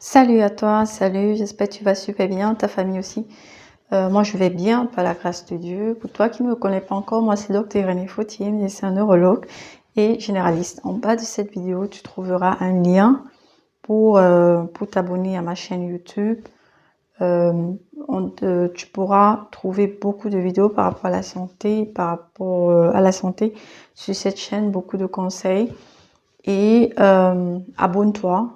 Salut à toi, salut, j'espère que tu vas super bien, ta famille aussi. Moi je vais bien, par la grâce de Dieu. Pour toi qui ne me connais pas encore, moi c'est Dr Irénée Fautier, médecin neurologue et généraliste. En bas de cette vidéo, tu trouveras un lien pour t'abonner à ma chaîne YouTube. Tu pourras trouver beaucoup de vidéos par rapport à la santé, sur cette chaîne, beaucoup de conseils. Et abonne-toi,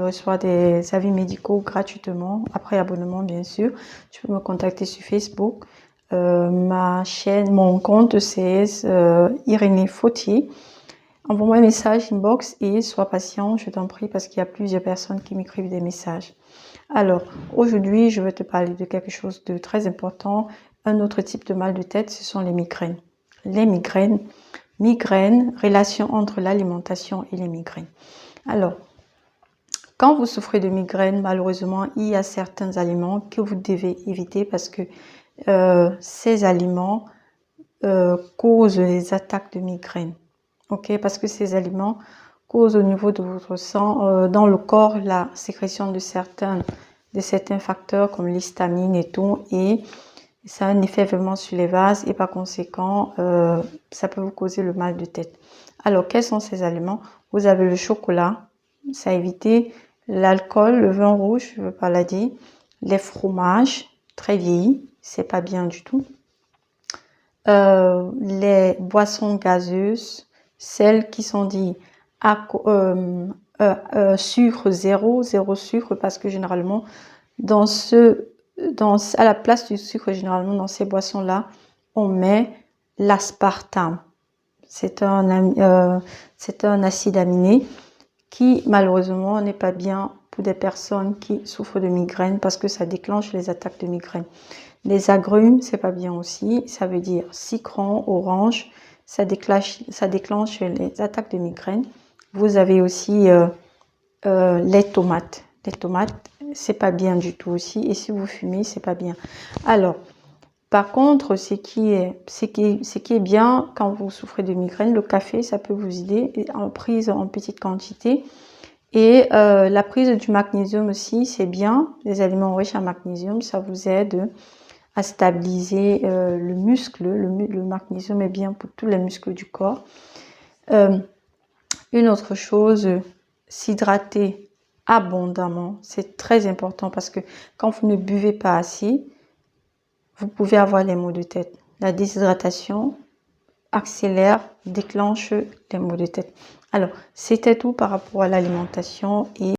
reçois des avis médicaux gratuitement, après abonnement bien sûr. Tu peux me contacter sur Facebook. Mon compte c'est Irénée Fautier. Envoie-moi un message inbox et sois patient, je t'en prie, parce qu'il y a plusieurs personnes qui m'écrivent des messages. Alors, aujourd'hui, je vais te parler de quelque chose de très important. Un autre type de mal de tête, ce sont les migraines. Les migraines, relation entre l'alimentation et les migraines. Alors, quand vous souffrez de migraines, malheureusement, il y a certains aliments que vous devez éviter parce que ces aliments causent les attaques de migraines. Ok, parce que ces aliments causent au niveau de votre sang, dans le corps, la sécrétion de certains facteurs comme l'histamine et tout, et ça a un effet vraiment sur les vases et par conséquent, ça peut vous causer le mal de tête. Alors, quels sont ces aliments? Vous avez le chocolat, ça a évité l'alcool, le vin rouge, je veux pas la dire, les fromages très vieillis, c'est pas bien du tout. Les boissons gazeuses, celles qui sont dites sucre zéro sucre, parce que généralement à la place du sucre, généralement dans ces boissons là on met l'aspartame. C'est un acide aminé qui malheureusement n'est pas bien pour des personnes qui souffrent de migraines parce que ça déclenche les attaques de migraine. Les agrumes, c'est pas bien aussi, ça veut dire citron, orange, ça déclenche les attaques de migraine. Vous avez aussi les tomates. Les tomates, c'est pas bien du tout aussi, et si vous fumez, c'est pas bien. Alors, par contre, ce qui est bien quand vous souffrez de migraine, le café, ça peut vous aider, prise en petite quantité. Et la prise du magnésium aussi, c'est bien. Les aliments riches en magnésium, ça vous aide à stabiliser le muscle. Le magnésium est bien pour tous les muscles du corps. Une autre chose, s'hydrater abondamment, c'est très important parce que quand vous ne buvez pas assez, vous pouvez avoir les maux de tête. La déshydratation accélère, déclenche les maux de tête. Alors, c'était tout par rapport à l'alimentation et